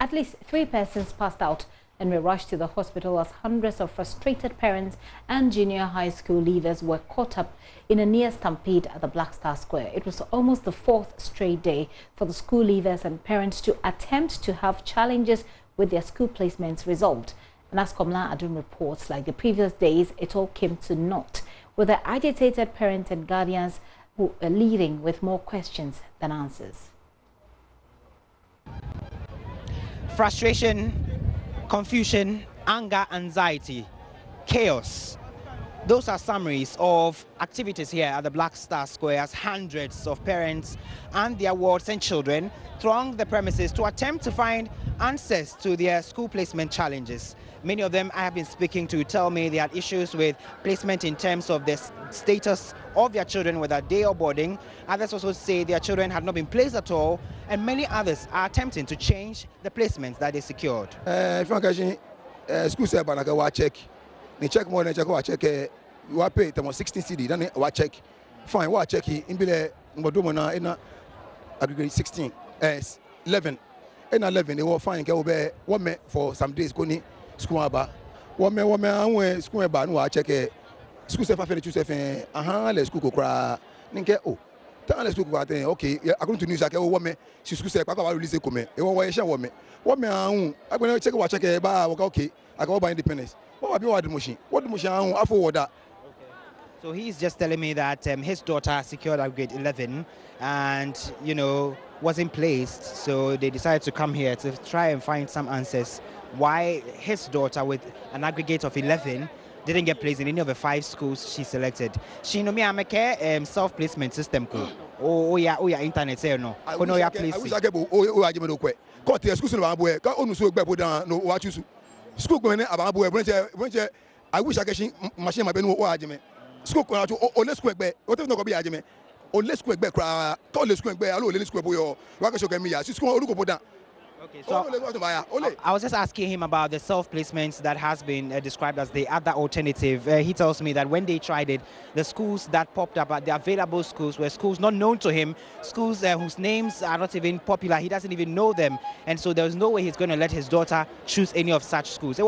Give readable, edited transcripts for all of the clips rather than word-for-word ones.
At least 3 persons passed out and were rushed to the hospital as hundreds of frustrated parents and junior high school leavers were caught up in a near stampede at the Black Star Square. It was almost the 4th straight day for the school leavers and parents to attempt to have challenges with their school placements resolved. And as Komla Adun reports, like the previous days, it all came to naught, with the agitated parents and guardians who are leaving with more questions than answers. Frustration, confusion, anger, anxiety, chaos. Those are summaries of activities here at the Black Star Square as hundreds of parents and their wards and children throng the premises to attempt to find answers to their school placement challenges. Many of them I have been speaking to tell me they had issues with placement in terms of the status of their children, whether day or boarding. Others also say their children had not been placed at all, and many others are attempting to change the placements that they secured. School say check. They check more than check. We pay them 16 CD. Then we check. Fine, we check. In bile mbodumona ina aggregate 16, 11. In 11 they will find ke we for some days koni school aba. We anwe school aba no check. School say fa fe choose fe le school ko kra. Ninke oh. Let's look at okay. According to news, I can woman. She school say, "Papa, release a comment." It was why she woman. Woman, I'm going to check what check. Ba, okay. I go buy independence. What about the machine? What the machine? I forward that. So he's just telling me that his daughter secured grade 11, and wasn't placed. So they decided to come here to try and find some answers. Why his daughter with an aggregate of 11 didn't get placed in any of the 5 schools she selected. She know me ameke self-placement system ko. Oh yeah, internet say no. Kono ya place. I wish I get ajime do kwe. Ko te school no abo ka onu so gbe down no wa choose. School go ne abo branche I wish I get machine ma be no ajime. School ko o le school gbe. O te no ko be ajime. O le school gbe kra. To le school gbe alo le school boyo. Wa ka so get me ya. School oru ko down. Okay, so I was just asking him about the self-placements that has been described as the other alternative. He tells me that when they tried it, the schools that popped up, the available schools, were schools not known to him, schools whose names are not even popular. He doesn't even know them. And so there's no way he's going to let his daughter choose any of such schools.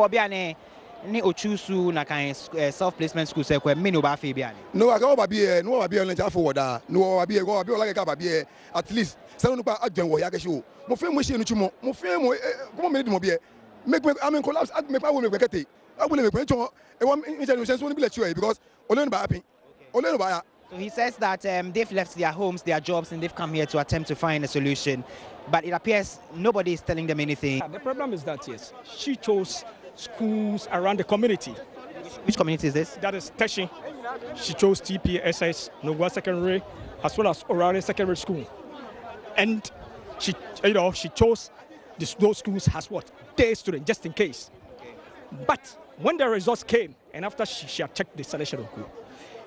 Ni ochusu na kan self-placement school se kwa mini oba fe bia ni no aga oba bia no oba bia lenja forward no oba bia like ka bia at least say no pa adwen wo ya ke show mo fe mo she no chumo mo fe mo ko mo me bia make I mean collapse make pa wo me kwekete abule me kwencho e wo intelligence so no be let you because only ba happen only ba ya. So he says that they've left their homes, their jobs, and they've come here to attempt to find a solution, but it appears nobody is telling them anything. The problem is that yes, she chose schools around the community. Which community is this? That is Teshi. She chose TP, SS, Nogwa Secondary, as well as Orare Secondary School. And she chose those schools as what? Day student, just in case. Okay. But when the results came, and after she had checked the selection of group,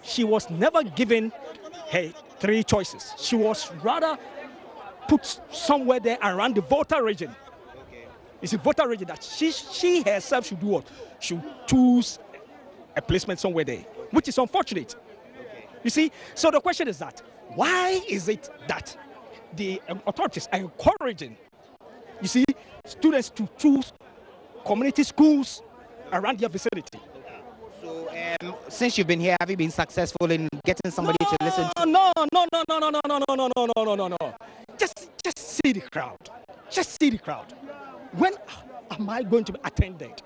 she was never given her 3 choices. She was rather put somewhere there around the voter region. It's a voter region that she herself should do what? Should choose a placement somewhere there, which is unfortunate. Okay. You see, so the question is that, why is it that the authorities are encouraging, you see, students to choose community schools around their vicinity? So, since you've been here, have you been successful in getting somebody to listen to? No. Just see the crowd. Just see the crowd. When am I going to be attended?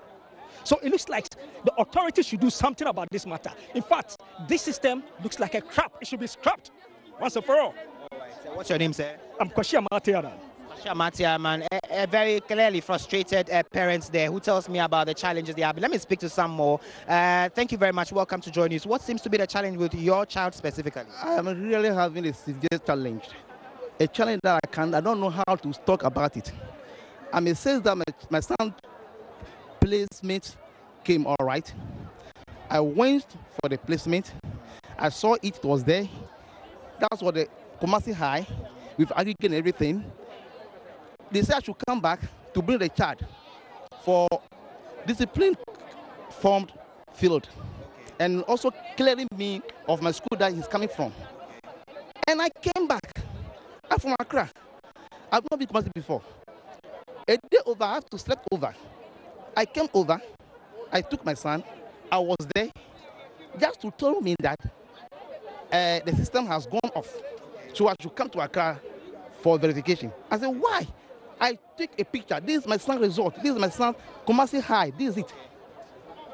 So it looks like the authorities should do something about this matter. In fact, this system looks like a crap. It should be scrapped once and for all. Right, so what's your name, sir? I'm Koshia Matiaran. Koshia Matiaran, a very clearly frustrated parents there who tells me about the challenges they have. Let me speak to some more. Thank you very much. Welcome to JoyNews. What seems to be the challenge with your child specifically? I am really having a severe challenge. A challenge that I don't know how to talk about it. I may say that my son's placement came all right. I went for the placement. I saw it was there. That's what the Kumasi High, with aggregate and everything. They said I should come back to bring the child for discipline formed field. And also clearing me of my school that he's coming from. And I came back. I'm from Accra. I've not been to Kumasi before. A day over, I have to sleep over. I came over, I took my son, I was there, just to tell me that the system has gone off. So I should come to Accra for verification. I said, why? I take a picture. This is my son's result. This is my son's Kumasi High. This is it.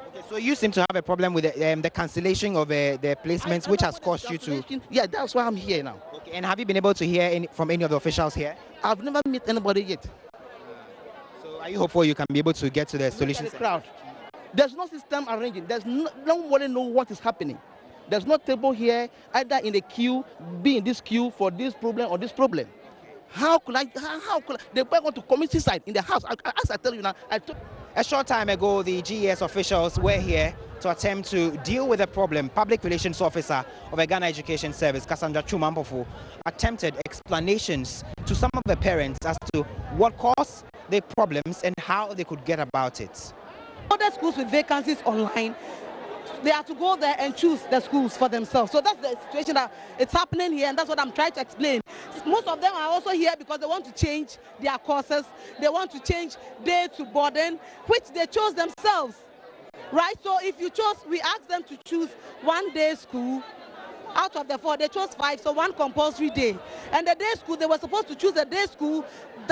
Okay, so you seem to have a problem with the cancellation of the placements, which has caused you to... Yeah, that's why I'm here now. Okay, and have you been able to hear from any of the officials here? I've never met anybody yet. So are you hopeful you can be able to get to the solution? Crowd. There's no system arranging. There's nobody know what is happening. There's no table here, either in the queue, be in this queue for this problem or this problem. How could I? They're going to commit suicide in the house. As I tell you now, A short time ago, the GES officials were here to attempt to deal with the problem. Public Relations Officer of the Ghana Education Service, Cassandra Chumampofu, attempted explanations to some of the parents as to what caused the problems and how they could get about it. Other schools with vacancies online, they have to go there and choose the schools for themselves. So that's the situation that it's happening here, and that's what I'm trying to explain. Most of them are also here because they want to change their courses. They want to change day to boarding, which they chose themselves, right? So if you chose, we asked them to choose 1 day school. Out of the 4, they chose 5, so 1 compulsory day. And the day school, they were supposed to choose a day school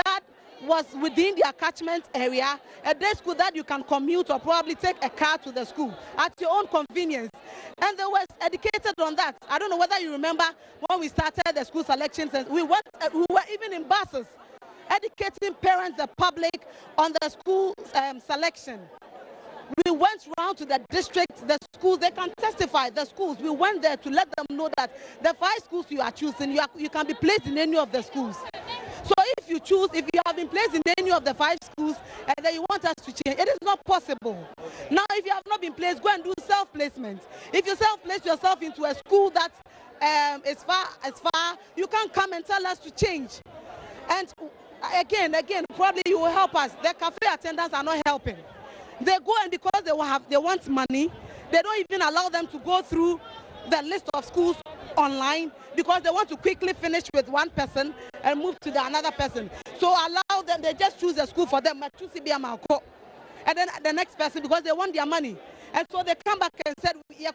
that was within their catchment area, a day school that you can commute or probably take a car to the school at your own convenience. And they were educated on that. I don't know whether you remember when we started the school selections, and we were even in buses educating parents, the public, on the school selection. We went round to the districts, the schools, they can testify, the schools. We went there to let them know that the 5 schools you are choosing, you can be placed in any of the schools. So if you have been placed in any of the 5 schools and then you want us to change, it is not possible. Now, if you have not been placed, go and do self-placement. If you self-place yourself into a school that is far, you can come and tell us to change. And again, probably you will help us. The cafe attendants are not helping. They go, and because they want money, they don't even allow them to go through the list of schools online because they want to quickly finish with one person and move to another person. So allow them, they just choose a school for them, and then the next person, because they want their money. And so they come back and said, we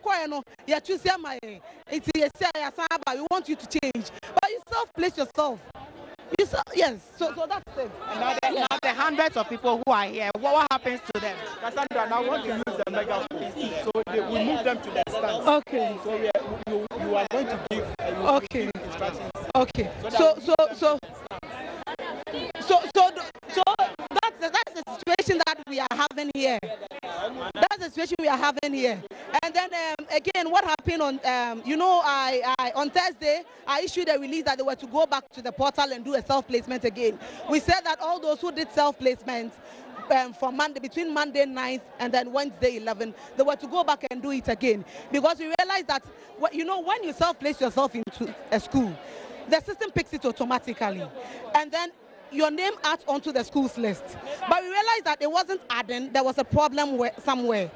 want you to change. But you self-place yourself. Yes, so that's it. And now the hundreds of people who are here, what happens to them? Cassandra, now I want to use the megaphone. So we move them to the stands. Okay. So you are going to give okay. instructions. Okay. So that's the situation that we are having here. That's the situation we are having here. And then again, what happened on on Thursday, I issued a release that they were to go back to the portal and do a self-placement again. We said that all those who did self-placement from between Monday 9th and then Wednesday 11th, they were to go back and do it again, because we realized that when you self-place yourself into a school, the system picks it automatically, and then your name adds onto the school's list. But we realized that it wasn't adding. There was a problem somewhere,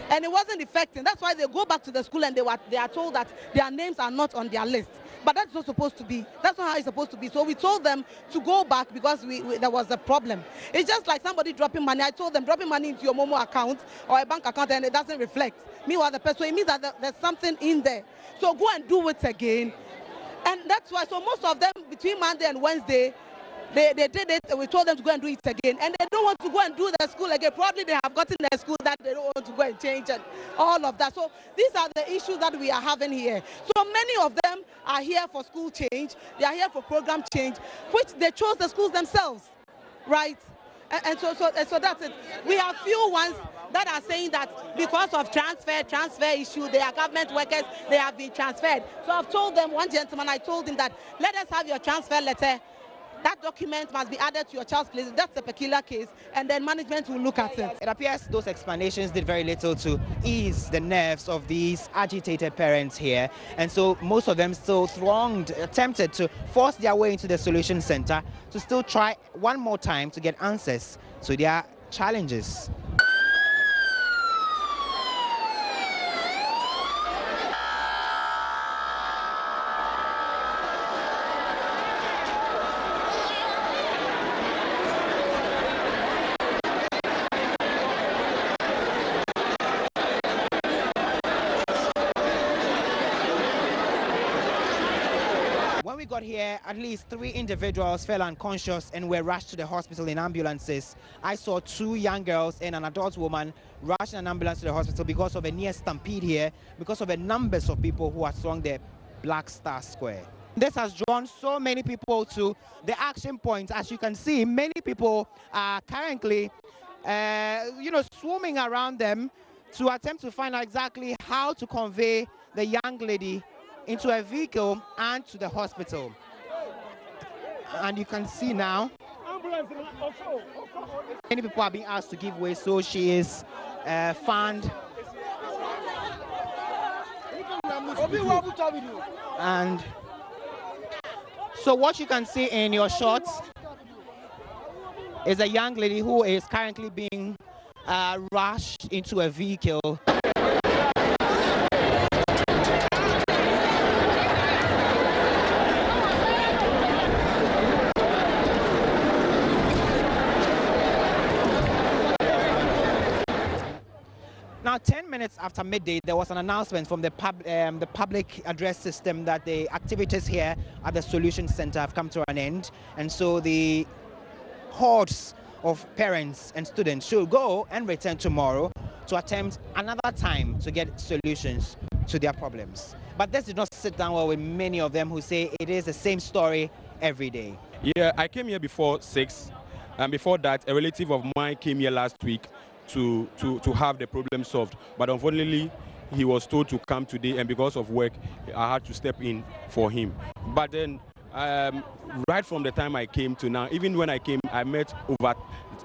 and it wasn't affecting. That's why they go back to the school and they are told that their names are not on their list. But that's not supposed to be. That's not how it's supposed to be. So we told them to go back because there was a problem. It's just like somebody dropping money. I told them dropping money into your Momo account or a bank account and it doesn't reflect. Meanwhile, the person, it means that there's something in there. So go and do it again. And that's why, so most of them between Monday and Wednesday, they did it, and we told them to go and do it again. And they don't want to go and do the school again. Probably they have gotten a school that they don't want to go and change and all of that. So these are the issues that we are having here. So many of them are here for school change. They are here for program change, which they chose the schools themselves, right? And so that's it. We have few ones that are saying that because of transfer issue, they are government workers, they have been transferred. So I've told them, one gentleman, I told him that let us have your transfer letter. That document must be added to your child's place. That's a peculiar case, and then management will look at it. It appears those explanations did very little to ease the nerves of these agitated parents here, and so most of them still attempted to force their way into the solution center to still try one more time to get answers to their challenges. got here, at least 3 individuals fell unconscious and were rushed to the hospital in ambulances. I saw 2 young girls and an adult woman rushed in an ambulance to the hospital because of a near stampede here, because of the numbers of people who had thronged the Black Star Square. This has drawn so many people to the action point. As you can see, many people are currently, swarming around them to attempt to find out exactly how to convey the young lady into a vehicle and to the hospital. And you can see now, many people are being asked to give way, so she is found. And so what you can see in your shots is a young lady who is currently being rushed into a vehicle. Now, 10 minutes after midday, there was an announcement from the public address system that the activities here at the Solution Center have come to an end. And so the hordes of parents and students should go and return tomorrow to attempt another time to get solutions to their problems. But this did not sit down well with many of them who say it is the same story every day. Yeah, I came here before 6, and before that, a relative of mine came here last week to have the problem solved. But unfortunately, he was told to come today, and because of work, I had to step in for him. But then, right from the time I came to now, even when I came, I met over,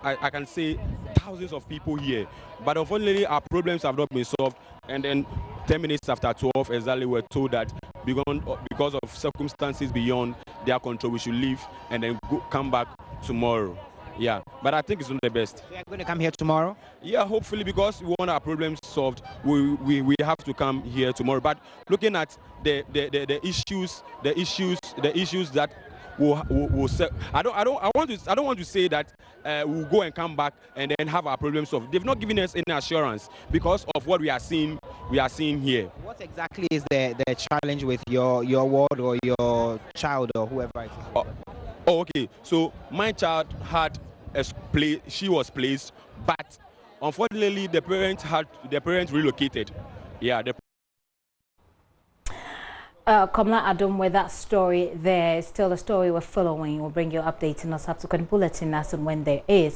I can say, thousands of people here. But unfortunately, our problems have not been solved. And then 10 minutes after 12, exactly, we're told that because of circumstances beyond their control, we should leave and then come back tomorrow. Yeah, but I think it's not the best. So you're going to come here tomorrow? Yeah, hopefully, because we want our problems solved, we have to come here tomorrow. But looking at the issues that I don't want to say that we'll go and come back and then have our problems solved. They've not given us any assurance because of what we are seeing here. What exactly is the challenge with your ward or your child or whoever it is? Oh, okay. So my child she was placed, but unfortunately the parents relocated. Yeah. Kamla Adom, with that story there, still a story we're following. We'll bring you updates in our subsequent bulletin as and when there is.